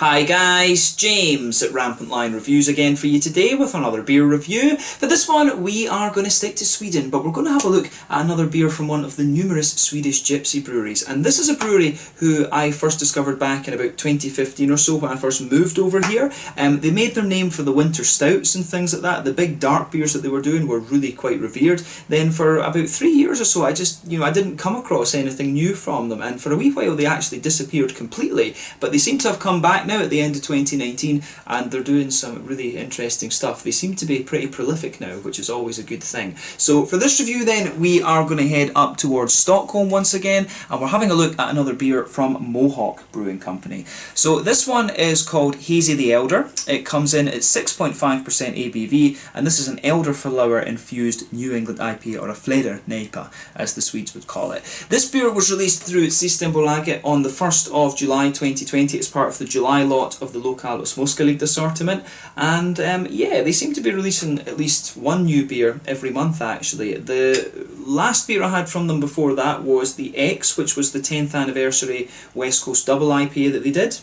Hi guys, James at RampantLionReviews again for you today with another beer review. For this one we are going to stick to Sweden, but we're going to have a look at another beer from one of the numerous Swedish gypsy breweries. And this is a brewery who I first discovered back in about 2015 or so when I first moved over here. They made their name for the winter stouts and things like that. The big dark beers that they were doing were really quite revered. Then for about 3 years or so I didn't come across anything new from them, and for a wee while they actually disappeared completely, but they seem to have come back now at the end of 2019 and they're doing some really interesting stuff. They seem to be pretty prolific now, which is always a good thing. So for this review then, we are going to head up towards Stockholm once again, and we're having a look at another beer from Mohawk Brewing Company. So this one is called Hazy the Elder. It comes in at 6.5% ABV, and this is an Elderflower infused New England Ipa, or a Nipa as the Swedes would call it. This beer was released through Systembolaget on the 1st of July 2020. It's part of the July lot of the Lokal Småskaligt assortment, and yeah, they seem to be releasing at least one new beer every month actually. The last beer I had from them before that was the X, which was the 10th anniversary West Coast Double IPA that they did.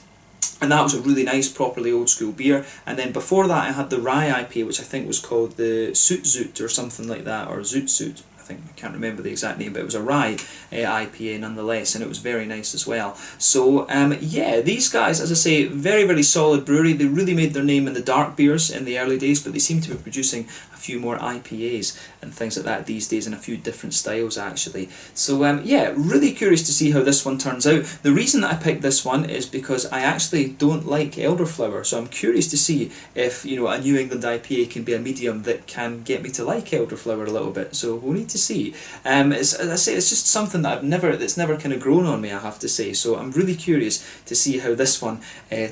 And that was a really nice, properly old school beer. And then before that I had the Rye IPA, which I think was called the Zoot Zoot or something like that, or Zoot Zoot. I can't remember the exact name, but it was a rye IPA nonetheless, and it was very nice as well. So yeah, these guys, as I say, very, very solid brewery. They really made their name in the dark beers in the early days, but they seem to be producing a few more IPAs and things like that these days, in a few different styles actually. So yeah, really curious to see how this one turns out. The reason that I picked this one is because I actually don't like Elderflower, so I'm curious to see if, you know, a New England IPA can be a medium that can get me to like Elderflower a little bit. So we'll need to see. As I say, it's just something that that's never kind of grown on me, I have to say. So I'm really curious to see how this one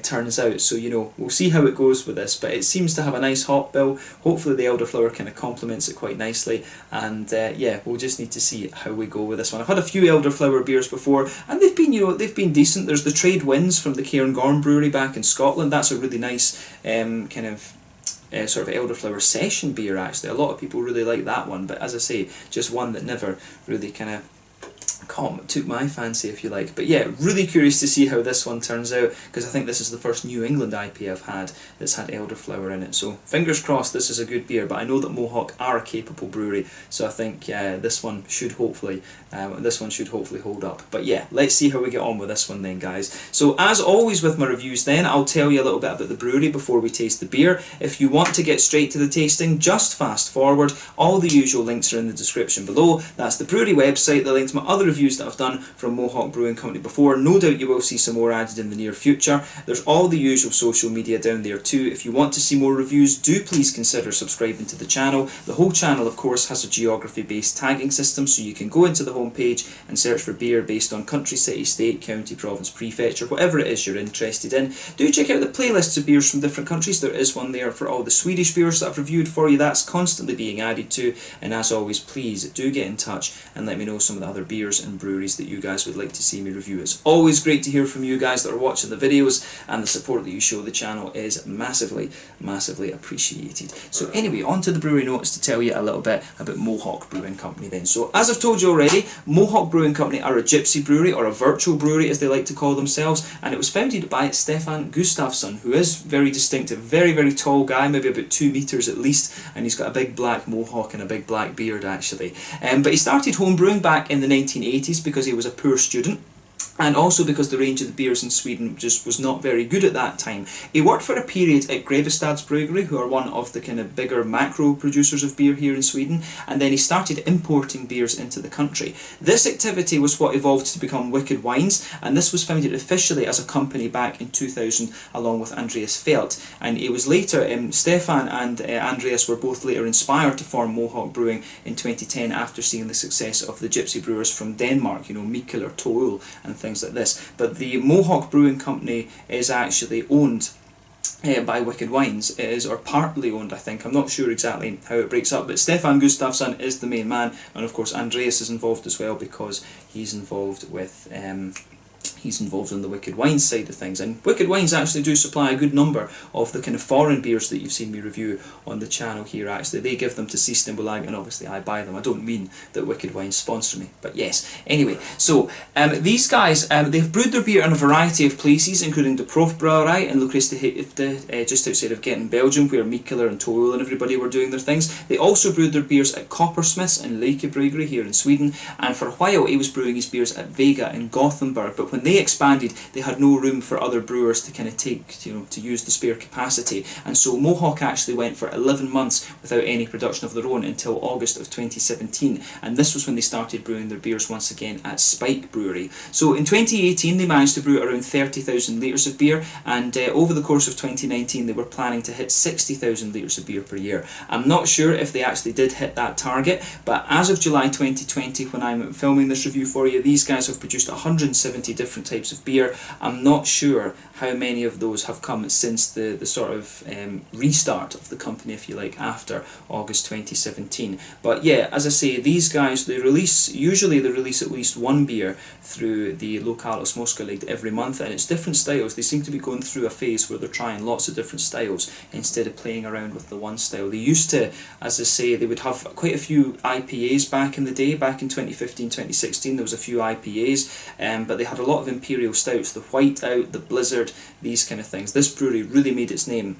turns out. So, you know, we'll see how it goes with this, but it seems to have a nice hop bill. Hopefully the Elderflower kind of complements it quite nicely, and yeah, we'll just need to see how we go with this one. I've had a few Elderflower beers before, and they've been, you know, they've been decent. There's the Trade Winds from the Cairngorm Brewery back in Scotland. That's a really nice kind of sort of Elderflower session beer actually. A lot of people really like that one, but as I say, just one that never really kind of took my fancy, if you like. But yeah, really curious to see how this one turns out, because I think this is the first New England IPA I've had that's had Elderflower in it. So fingers crossed this is a good beer, but I know that Mohawk are a capable brewery, so I think this one should hopefully hold up. But yeah, let's see how we get on with this one then, guys. So as always with my reviews then, I'll tell you a little bit about the brewery before we taste the beer. If you want to get straight to the tasting, just fast forward. All the usual links are in the description below. That's the brewery website, the link to my other reviews that I've done from Mohawk Brewing Company before. No doubt you will see some more added in the near future. There's all the usual social media down there too. If you want to see more reviews, do please consider subscribing to the channel. The whole channel, of course, has a geography-based tagging system, so you can go into the homepage and search for beer based on country, city, state, county, province, prefecture, whatever it is you're interested in. Do check out the playlists of beers from different countries. There is one there for all the Swedish beers that I've reviewed for you. That's constantly being added to, and as always, please do get in touch and let me know some of the other beers and breweries that you guys would like to see me review. It's always great to hear from you guys that are watching the videos, and the support that you show the channel is massively, massively appreciated. So anyway, on to the brewery notes to tell you a little bit about Mohawk Brewing Company then. So as I've told you already, Mohawk Brewing Company are a gypsy brewery, or a virtual brewery as they like to call themselves, and it was founded by Stefan Gustafsson, who is very distinctive, very, very tall guy, maybe about 2 meters at least, and he's got a big black mohawk and a big black beard actually. But he started home brewing back in the 1980s because he was a poor student, and also because the range of the beers in Sweden just was not very good at that time. He worked for a period at Grevestads Brewery, who are one of the kind of bigger macro producers of beer here in Sweden, and then he started importing beers into the country. This activity was what evolved to become Wicked Wines, and this was founded officially as a company back in 2000 along with Andreas Felt, and it was later, Stefan and Andreas were both later inspired to form Mohawk Brewing in 2010 after seeing the success of the gypsy brewers from Denmark, you know, Mikkel or Toul and things like this. But the Mohawk Brewing Company is actually owned by Wicked Wines. It is, or partly owned, I think. I'm not sure exactly how it breaks up, but Stefan Gustafsson is the main man, and of course Andreas is involved as well because he's involved with He's involved on the Wicked Wines side of things, and Wicked Wines actually do supply a good number of the kind of foreign beers that you've seen me review on the channel here. Actually, they give them to Systembolaget, and obviously I buy them. I don't mean that Wicked Wines sponsor me, but yes. Anyway, so these guys, they've brewed their beer in a variety of places, including the Proefbrouwerij in Locristi, just outside of Ghent in Belgium, where Mikkeler and Toel and everybody were doing their things. They also brewed their beers at Coppersmiths in Lake Brewery here in Sweden, and for a while he was brewing his beers at Vega in Gothenburg, but when they expanded they had no room for other brewers to kind of take, you know, to use the spare capacity, and so Mohawk actually went for 11 months without any production of their own until August of 2017, and this was when they started brewing their beers once again at Spike Brewery. So in 2018 they managed to brew around 30,000 litres of beer, and over the course of 2019 they were planning to hit 60,000 litres of beer per year. I'm not sure if they actually did hit that target, but as of July 2020, when I'm filming this review for you, these guys have produced 170 different types of beer. I'm not sure how many of those have come since the sort of restart of the company, if you like, after August 2017. But yeah, as I say, these guys, usually they release at least one beer through the Lokalis Moskalid every month, and it's different styles. They seem to be going through a phase where they're trying lots of different styles instead of playing around with the one style. They used to, as I say, they would have quite a few IPAs back in the day. Back in 2015, 2016 there was a few IPAs, but they had a lot of imperial stouts, the Whiteout, the Blizzard, these kind of things. This brewery really made its name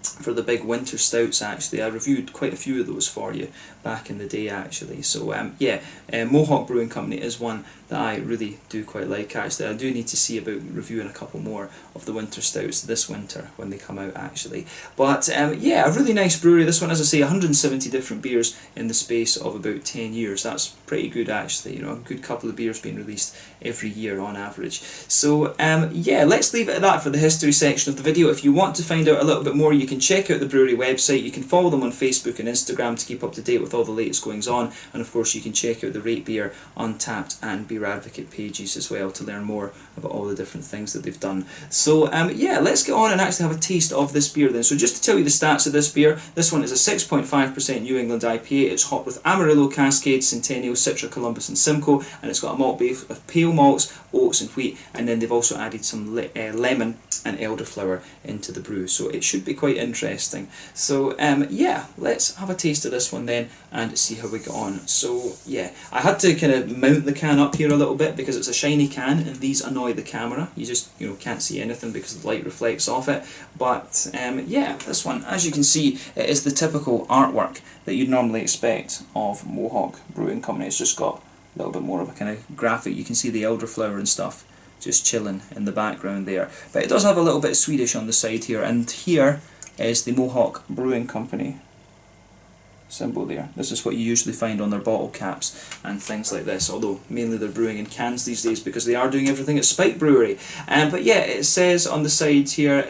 for the big winter stouts. Actually, I reviewed quite a few of those for you back in the day actually. So yeah, Mohawk Brewing Company is one that I really do quite like actually. I do need to see about reviewing a couple more of the winter stouts this winter when they come out actually. But yeah, a really nice brewery this one. As I say, 170 different beers in the space of about 10 years. That's pretty good actually, you know, a good couple of beers being released every year on average. So yeah, let's leave it at that for the history section of the video. If you want to find out a little bit more, you can check out the brewery website. You can follow them on Facebook and Instagram to keep up to date with all the latest goings on, and of course you can check out the Rate Beer, Untappd and Beer Advocate pages as well to learn more about all the different things that they've done. So yeah, let's get on and actually have a taste of this beer then. So just to tell you the stats of this beer, this one is a 6.5% New England IPA. It's hopped with Amarillo, Cascade, Centennial, Citra, Columbus and Simcoe, and it's got a malt base of pale malts, oats and wheat, and then they've also added some lemon and elderflower into the brew, so it should be quite interesting. So yeah, let's have a taste of this one then and see how we get on. So yeah, I had to kind of mount the can up here a little bit because it's a shiny can and these annoy the camera. You just, you know, can't see anything because the light reflects off it. But yeah, this one, as you can see, it is the typical artwork that you'd normally expect of Mohawk Brewing Company. It's just got a little bit more of a kind of graphic. You can see the elderflower and stuff just chilling in the background there. But it does have a little bit of Swedish on the side here, and here is the Mohawk Brewing Company symbol there. This is what you usually find on their bottle caps and things like this, although mainly they're brewing in cans these days because they are doing everything at Spike Brewery. But yeah, it says on the side here,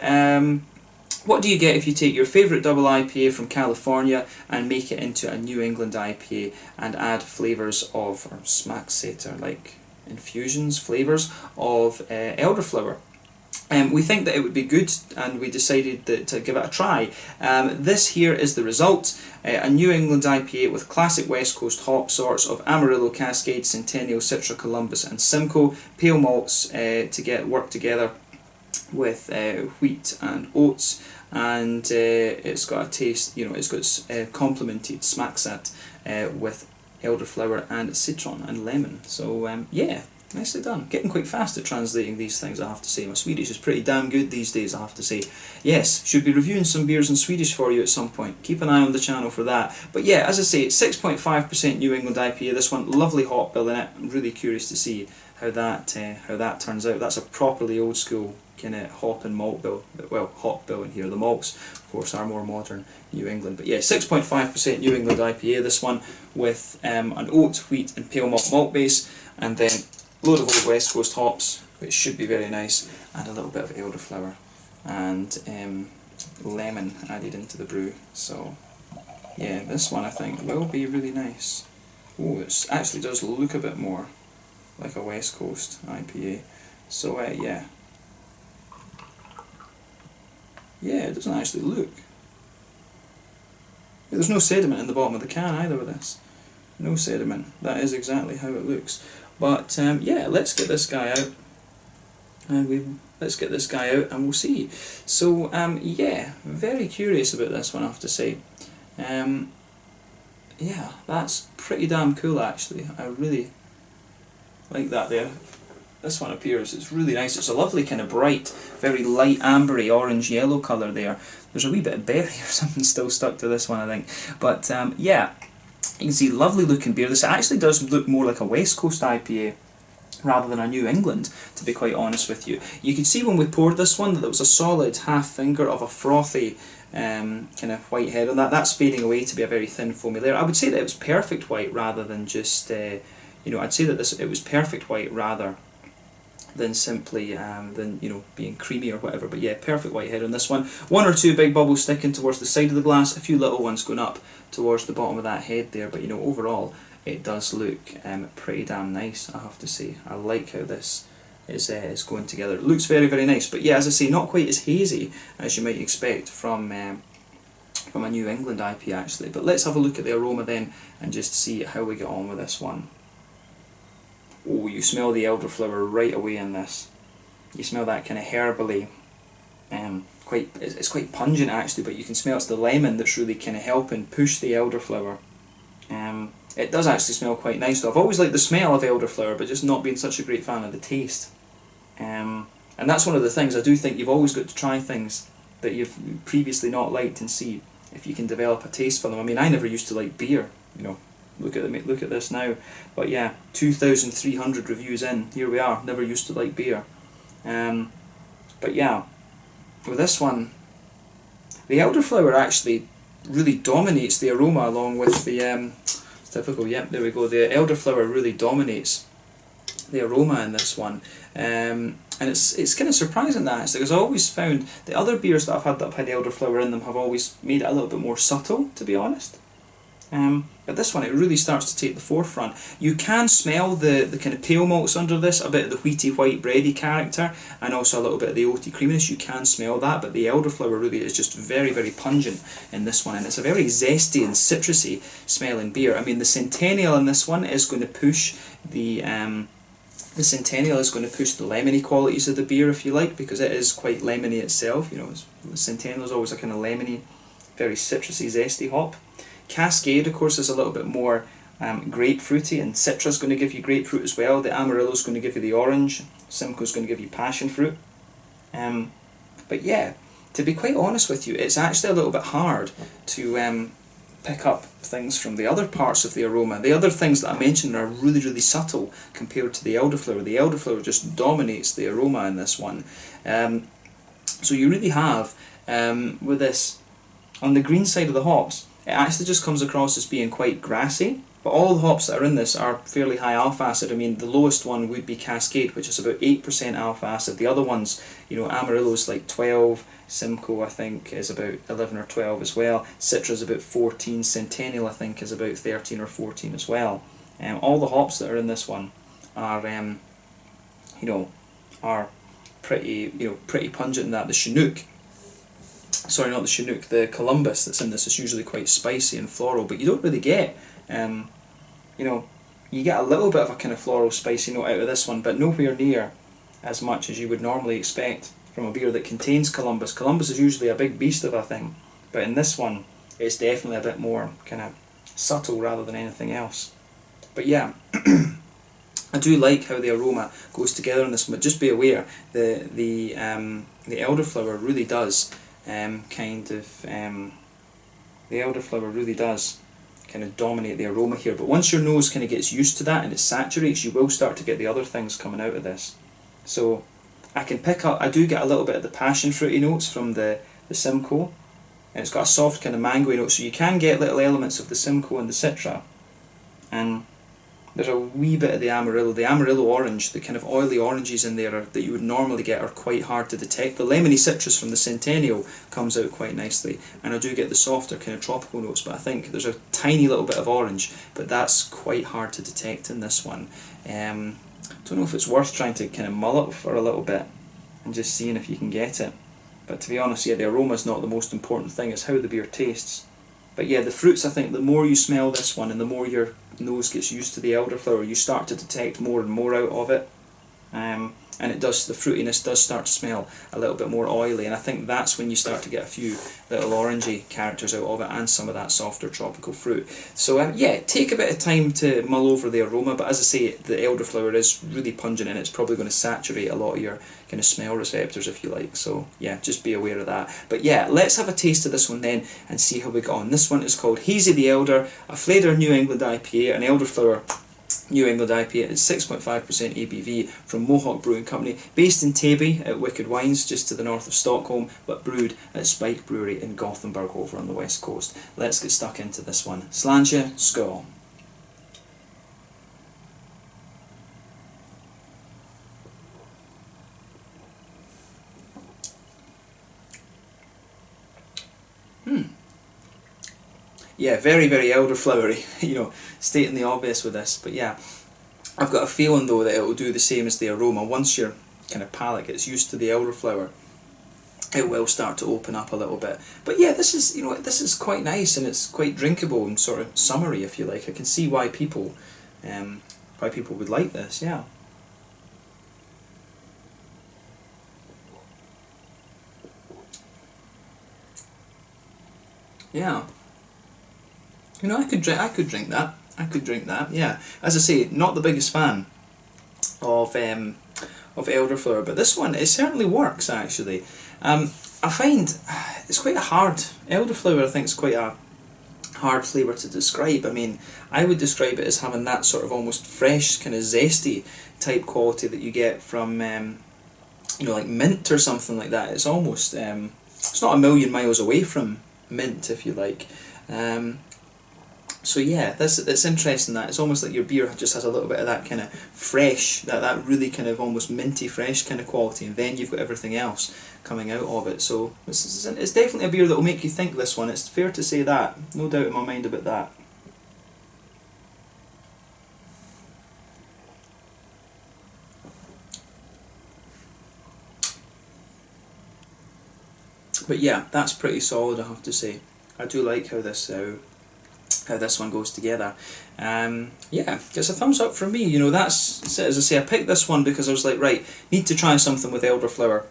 what do you get if you take your favourite double IPA from California and make it into a New England IPA and add flavours of, or smacksetter, like infusions, flavours of elderflower? We think that it would be good, and we decided to give it a try. This here is the result. A New England IPA with classic West Coast hop sorts of Amarillo, Cascade, Centennial, Citra, Columbus and Simcoe, pale malts to work together with wheat and oats, and it's got a taste, you know, it's got complemented smacksat with elderflower and citron and lemon. So yeah, nicely done. Getting quite fast at translating these things, I have to say. My Swedish is pretty damn good these days, I have to say. Yes, should be reviewing some beers in Swedish for you at some point. Keep an eye on the channel for that. But yeah, as I say, it's 6.5% New England IPA. This one, lovely hop bill in it. I'm really curious to see how that turns out. That's a properly old school kind of hop and malt bill. Well, hop bill in here. The malts, of course, are more modern New England. But yeah, 6.5% New England IPA. This one with an oat, wheat and pale malt base, and then a load of old West Coast hops, which should be very nice, and a little bit of elderflower and lemon added into the brew. So yeah, this one I think will be really nice. Oh, it actually does look a bit more like a West Coast IPA. So yeah, it doesn't actually look. There's no sediment in the bottom of the can either with this. No sediment. That is exactly how it looks. But yeah, let's get this guy out And let's get this guy out and we'll see. So yeah, very curious about this one, I have to say. Yeah, that's pretty damn cool actually. I really like that there. This one appears, it's really nice. It's a lovely kind of bright, very light ambery orange yellow colour there. There's a wee bit of berry or something still stuck to this one, I think. But yeah, you can see lovely looking beer. This actually does look more like a West Coast IPA rather than a New England, to be quite honest with you. You could see when we poured this one that there was a solid half finger of a frothy kind of white head on that. That's fading away to be a very thin foamy layer. I would say that it was perfect white rather than just, you know, I'd say that it was perfect white rather than simply than, you know, being creamy or whatever. But yeah, perfect white head on this one. One or two big bubbles sticking towards the side of the glass, a few little ones going up towards the bottom of that head there. But you know, overall it does look pretty damn nice, I have to say. I like how this is going together. It looks very, very nice. But yeah, as I say, not quite as hazy as you might expect from a New England IPA actually. But let's have a look at the aroma then and just see how we get on with this one. Oh, you smell the elderflower right away in this. You smell that kind of herbally, it's quite pungent actually, but you can smell it's the lemon that's really kind of helping push the elderflower. It does actually smell quite nice though. I've always liked the smell of elderflower, but just not been such a great fan of the taste. And that's one of the things, I do think you've always got to try things that you've previously not liked and see if you can develop a taste for them. I mean, I never used to like beer, you know. Look at this now. But yeah, 2,300 reviews in, here we are. Never used to like beer. But yeah, with this one, the elderflower actually really dominates the aroma along with the it's typical. Yep, there we go. The elderflower really dominates the aroma in this one. And it's kind of surprising that actually, because I always found the other beers that I've had elderflower in them have always made it a little bit more subtle, to be honest. But this one, it really starts to take the forefront. You can smell the kind of pale malts under this, a bit of the wheaty white bready character, and also a little bit of the oaty creaminess. You can smell that, but the elderflower really is just very, very pungent in this one, and it's a very zesty and citrusy smelling beer. I mean, the Centennial in this one is going to push the Centennial is going to push the lemony qualities of the beer, if you like, because it is quite lemony itself. You know, the Centennial is always a kind of lemony, very citrusy, zesty hop. Cascade, of course, is a little bit more grapefruity, and Citra is going to give you grapefruit as well. The Amarillo is going to give you the orange. Simcoe is going to give you passion fruit. But yeah, to be quite honest with you, it's actually a little bit hard to pick up things from the other parts of the aroma. The other things that I mentioned are really, really subtle compared to the elderflower. The elderflower just dominates the aroma in this one. So you really have, with this, on the green side of the hops, it actually just comes across as being quite grassy, but all the hops that are in this are fairly high alpha acid. I mean, the lowest one would be Cascade, which is about 8% alpha acid. The other ones, you know, Amarillo is like 12, Simcoe I think is about 11 or 12 as well, Citra is about 14, Centennial I think is about 13 or 14 as well. All the hops that are in this one are, you know, are pretty, you know, pretty pungent in that. The Chinook, sorry, not the Chinook, the Columbus that's in this is usually quite spicy and floral, but you don't really get, you know, you get a little bit of a kind of floral spicy note out of this one, but nowhere near as much as you would normally expect from a beer that contains Columbus. Columbus is usually a big beast of a thing, but in this one it's definitely a bit more kind of subtle rather than anything else. But yeah, I do like how the aroma goes together in this one, but just be aware the elderflower really does the elderflower really does kind of dominate the aroma here. But once your nose kind of gets used to that and it saturates, you will start to get the other things coming out of this. So I can pick up, I do get a little bit of the passion fruity notes from the Simcoe, and it's got a soft kind of mangoey note, so you can get little elements of the Simcoe and the Citra, and there's a wee bit of the Amarillo orange, the kind of oily oranges in there that you would normally get are quite hard to detect. The lemony citrus from the Centennial comes out quite nicely, and I do get the softer kind of tropical notes, but I think there's a tiny little bit of orange, but that's quite hard to detect in this one. Don't know if it's worth trying to kind of mull it for a little bit and just seeing if you can get it. But to be honest, yeah, the aroma is not the most important thing, it's how the beer tastes. But yeah, the fruits, I think the more you smell this one and the more your nose gets used to the elderflower, you start to detect more and more out of it. and it does, the fruitiness does start to smell a little bit more oily, and I think that's when you start to get a few little orangey characters out of it, and some of that softer tropical fruit. So yeah, take a bit of time to mull over the aroma, but as I say, the elderflower is really pungent, and it's probably going to saturate a lot of your kind of smell receptors, if you like. So yeah, just be aware of that. But yeah, let's have a taste of this one then and see how we got on. This one is called Hazy the Elder, a Flader New England IPA, an elderflower New England IPA. It's 6.5% ABV from Mohawk Brewing Company, based in Täby at Wicked Wines, just to the north of Stockholm, but brewed at Spike Brewery in Gothenburg over on the west coast. Let's get stuck into this one. Sláinte, skål. Yeah, very, very elderflowery, you know, stating the obvious with this, but yeah. I've got a feeling though that it will do the same as the aroma. Once your kind of palate gets used to the elderflower, it will start to open up a little bit. But yeah, this is, you know, this is quite nice, and it's quite drinkable and sort of summery, if you like. I can see why people would like this, yeah. Yeah. You know, I could drink that. I could drink that. Yeah. As I say, not the biggest fan of elderflower, but this one, it certainly works actually. I find it's quite a hard elderflower. I think it's quite a hard flavour to describe. I mean, I would describe it as having that sort of almost fresh, kind of zesty type quality that you get from you know, like mint or something like that. It's almost it's not a million miles away from mint, if you like. So yeah, it's interesting that it's almost like your beer just has a little bit of that kind of fresh, that really kind of almost minty fresh kind of quality, and then you've got everything else coming out of it. So it's definitely a beer that will make you think, this one. It's fair to say that, no doubt in my mind about that. But yeah, that's pretty solid, I have to say. I do like how this one goes together. Yeah, gets a thumbs up from me. You know, that's, as I say, I picked this one because I was like, right, need to try something with elderflower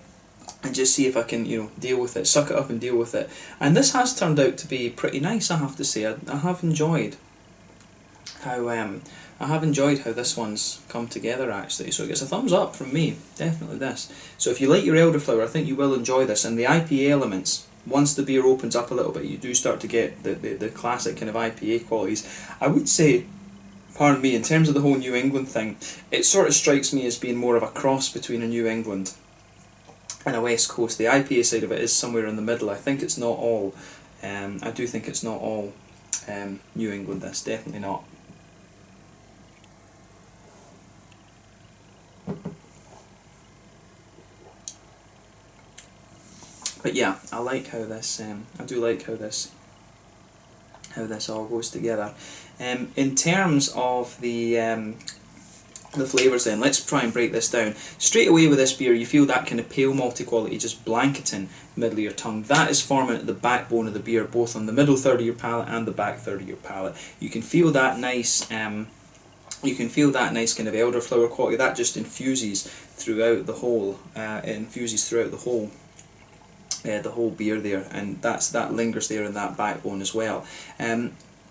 and just see if I can, you know, deal with it, suck it up and deal with it. And this has turned out to be pretty nice, I have to say. I have enjoyed how this one's come together actually. So it gets a thumbs up from me, definitely this. So if you like your elderflower, I think you will enjoy this. And the IPA elements, once the beer opens up a little bit, you do start to get the classic kind of IPA qualities. I would say, pardon me, in terms of the whole New England thing, it sort of strikes me as being more of a cross between a New England and a West Coast. The IPA side of it is somewhere in the middle. I think it's not all, I do think it's not all New England, this, definitely not. But yeah, I like how this, I do like how this all goes together. In terms of the flavours then, let's try and break this down. Straight away with this beer, you feel that kind of pale malty quality just blanketing the middle of your tongue. That is forming at the backbone of the beer, both on the middle third of your palate and the back third of your palate. You can feel that nice, kind of elderflower quality. That just infuses throughout the whole, the whole beer there, and that lingers there in that backbone as well.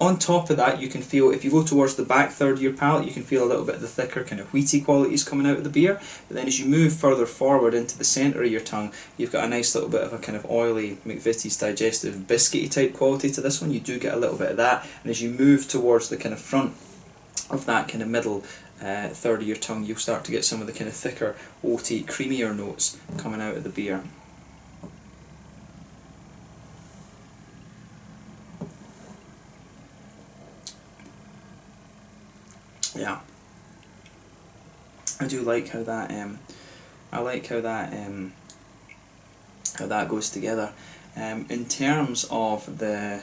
On top of that, you can feel, if you go towards the back third of your palate, you can feel a little bit of the thicker kind of wheaty qualities coming out of the beer. But then as you move further forward into the centre of your tongue, you've got a nice little bit of a kind of oily McVitie's digestive biscuity type quality to this one. You do get a little bit of that, and as you move towards the kind of front of that kind of middle third of your tongue, you'll start to get some of the kind of thicker, oaty, creamier notes coming out of the beer. Yeah, I do like how that how that goes together. In terms of the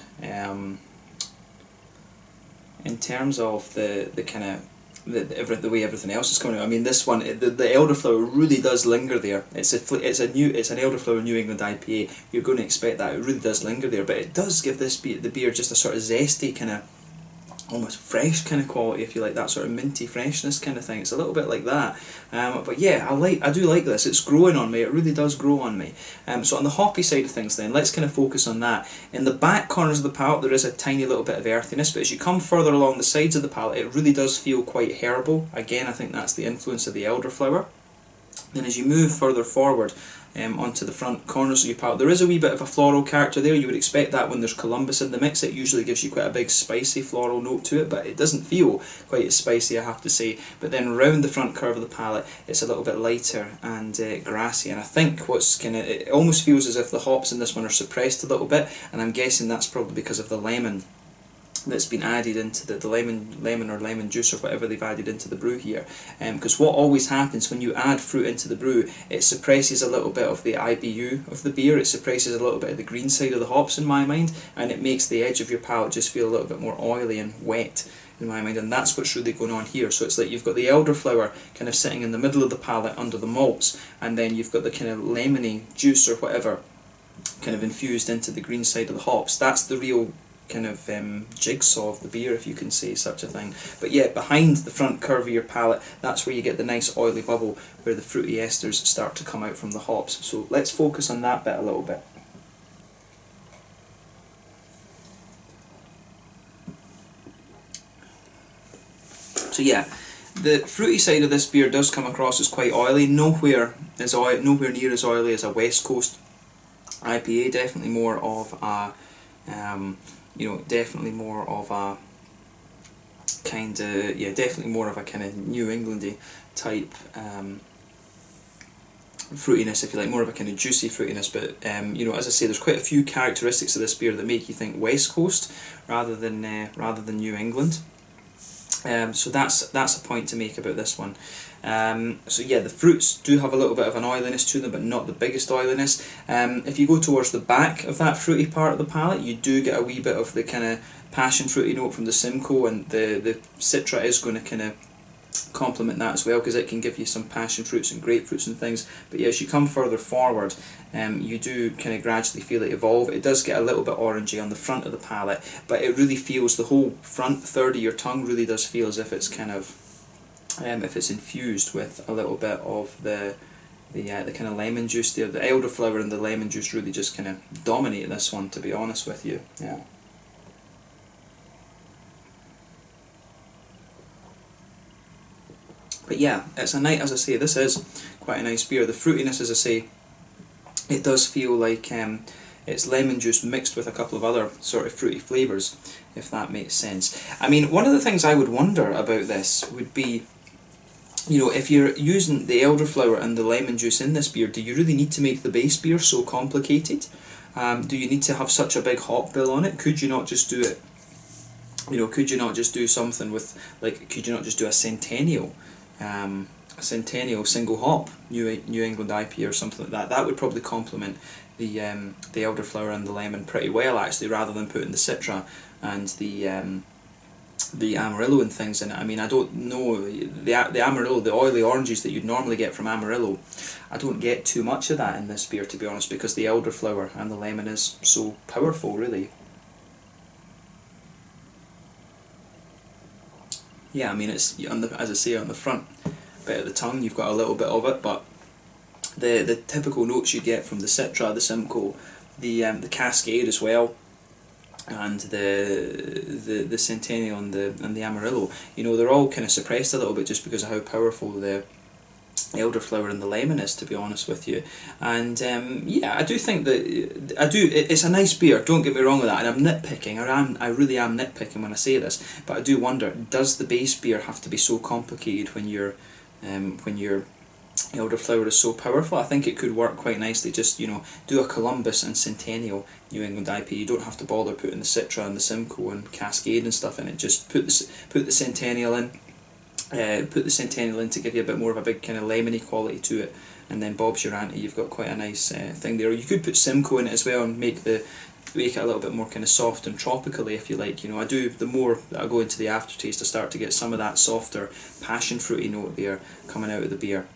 kind of the way everything else is coming out. I mean, this one, the elderflower really does linger there. It's an elderflower New England IPA. You're going to expect that it really does linger there, but it does give the beer just a sort of zesty kind of almost fresh kind of quality, if you like, that sort of minty freshness kind of thing. It's a little bit like that. But yeah, I do like this. It's growing on me. It really does grow on me. So on the hoppy side of things then, let's kind of focus on that. In the back corners of the palate there is a tiny little bit of earthiness, but as you come further along the sides of the palate it really does feel quite herbal. Again, I think that's the influence of the elderflower. Then as you move further forward onto the front corners of your palate, there is a wee bit of a floral character there. You would expect that when there's Columbus in the mix. It usually gives you quite a big spicy floral note to it, but it doesn't feel quite as spicy, I have to say. But then round the front curve of the palate it's a little bit lighter and grassy, and I think it almost feels as if the hops in this one are suppressed a little bit, and I'm guessing that's probably because of the lemon that's been added into the lemon or lemon juice or whatever they've added into the brew here. Because what always happens when you add fruit into the brew, it suppresses a little bit of the IBU of the beer, it suppresses a little bit of the green side of the hops in my mind, and it makes the edge of your palate just feel a little bit more oily and wet in my mind, and that's what's really going on here. So it's like you've got the elderflower kind of sitting in the middle of the palate under the malts, and then you've got the kind of lemony juice or whatever kind of infused into the green side of the hops. That's the real kind of jigsaw of the beer, if you can say such a thing. But yeah, behind the front curve of your palate, that's where you get the nice oily bubble where the fruity esters start to come out from the hops. So let's focus on that bit a little bit. So yeah, the fruity side of this beer does come across as quite oily. Nowhere near as oily as a West Coast IPA. Definitely more of a definitely more of a kind of New Englandy type fruitiness, if you like, more of a kind of juicy fruitiness. But as I say, there's quite a few characteristics of this beer that make you think West Coast rather than New England. So that's a point to make about this one. So yeah, the fruits do have a little bit of an oiliness to them, but not the biggest oiliness. If you go towards the back of that fruity part of the palate, you do get a wee bit of the kind of passion fruity note from the Simcoe, and the Citra is going to kind of complement that as well, because it can give you some passion fruits and grapefruits and things. But yeah, as you come further forward, you do kind of gradually feel it evolve. It does get a little bit orangey on the front of the palate, but it really feels, the whole front third of your tongue really does feel as if it's kind of if it's infused with a little bit of the kind of lemon juice there. The elderflower and the lemon juice really just kind of dominate this one, to be honest with you. Yeah. But yeah, it's a nice, as I say, this is quite a nice beer. The fruitiness, as I say, it does feel like it's lemon juice mixed with a couple of other sort of fruity flavours, if that makes sense. I mean, one of the things I would wonder about this would be, if you're using the elderflower and the lemon juice in this beer, do you really need to make the base beer so complicated? Do you need to have such a big hop bill on it? Could you not just do it, could you not just do something with, like, could you not just do a Centennial single hop New England Ipa or something like that? That would probably complement the elderflower and the lemon pretty well, actually, rather than putting the Citra and the Amarillo and things in it. I mean, I don't know, the Amarillo, the oily oranges that you'd normally get from Amarillo, I don't get too much of that in this beer, to be honest, because the elderflower and the lemon is so powerful, really. Yeah, I mean, it's as I say, on the front bit of the tongue you've got a little bit of it, but the typical notes you get from the Citra, the Simcoe, the Cascade as well, and the Centennial and the Amarillo, they're all kind of suppressed a little bit just because of how powerful the elderflower and the lemon is, to be honest with you. And yeah, I do think that it's a nice beer, don't get me wrong with that, and I'm nitpicking, I really am nitpicking when I say this, but I do wonder, does the base beer have to be so complicated when your elderflower is so powerful? I think it could work quite nicely, just do a Columbus and Centennial New England IPA. You don't have to bother putting the Citra and the Simcoe and Cascade and stuff in it. Just put the Centennial in. Put the Centennial in to give you a bit more of a big kind of lemony quality to it, and then Bob's your auntie, you've got quite a nice thing there. Or you could put Simcoe in it as well and make it a little bit more kind of soft and tropically, if you like. I do, the more that I go into the aftertaste, I start to get some of that softer passion fruity note there coming out of the beer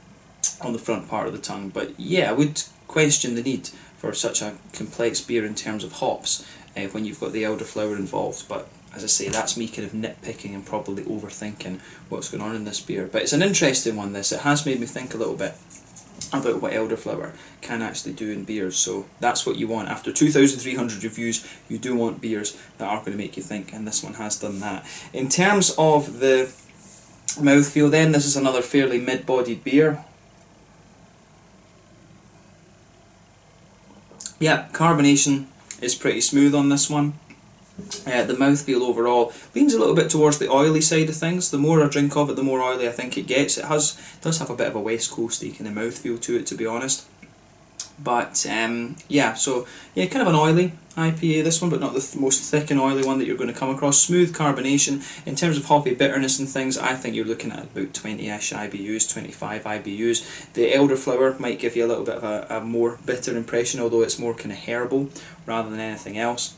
on the front part of the tongue. But yeah, I would question the need for such a complex beer in terms of hops when you've got the elderflower involved, but as I say, that's me kind of nitpicking and probably overthinking what's going on in this beer. But it's an interesting one, this. It has made me think a little bit about what Elderflower can actually do in beers. So that's what you want. After 2,300 reviews, you do want beers that are going to make you think, and this one has done that. In terms of the mouthfeel then, this is another fairly mid-bodied beer. Yeah, carbonation is pretty smooth on this one. The mouthfeel overall leans a little bit towards the oily side of things. The more I drink of it, the more oily I think it gets. It does have a bit of a West Coasty kind of mouthfeel to it, to be honest. But yeah, so yeah, kind of an oily IPA this one, but not the most thick and oily one that you're going to come across. Smooth carbonation. In terms of hoppy bitterness and things, I think you're looking at about 20-ish IBUs, 25 IBUs. The Elderflower might give you a little bit of a more bitter impression, although it's more kind of herbal rather than anything else.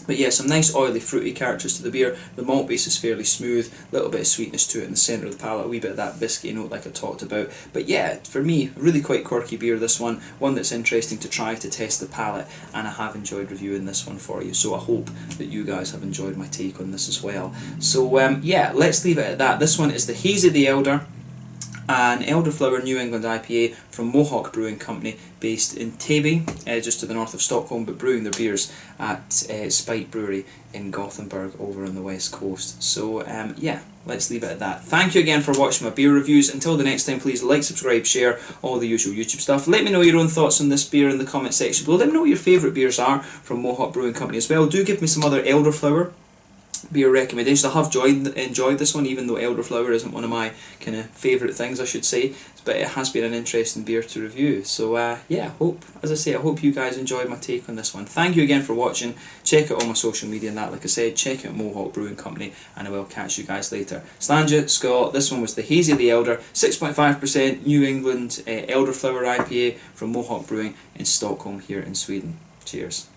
But yeah, some nice oily fruity characters to the beer. The malt base is fairly smooth, a little bit of sweetness to it in the centre of the palate, a wee bit of that biscuity note like I talked about. But yeah, for me, really quite quirky beer, this one that's interesting to try to test the palate, and I have enjoyed reviewing this one for you, so I hope that you guys have enjoyed my take on this as well. So yeah, let's leave it at that. This one is the Hazy the Elder, an Elderflower New England IPA from Mohawk Brewing Company, based in Täby, just to the north of Stockholm, but brewing their beers at Spite Brewery in Gothenburg over on the west coast. So yeah, let's leave it at that. Thank you again for watching my beer reviews. Until the next time, please like, subscribe, share, all the usual YouTube stuff. Let me know your own thoughts on this beer in the comment section below. Let me know what your favourite beers are from Mohawk Brewing Company as well. Do give me some other Elderflower beer recommendations. I have enjoyed this one, even though Elderflower isn't one of my kind of favourite things, I should say, but it has been an interesting beer to review. So yeah, as I say, I hope you guys enjoyed my take on this one. Thank you again for watching. Check out all my social media and that, like I said, check out Mohawk Brewing Company, and I will catch you guys later. Slàinte, Scott. This one was the Hazy the Elder, 6.5% New England Elderflower IPA from Mohawk Brewing in Stockholm here in Sweden. Cheers.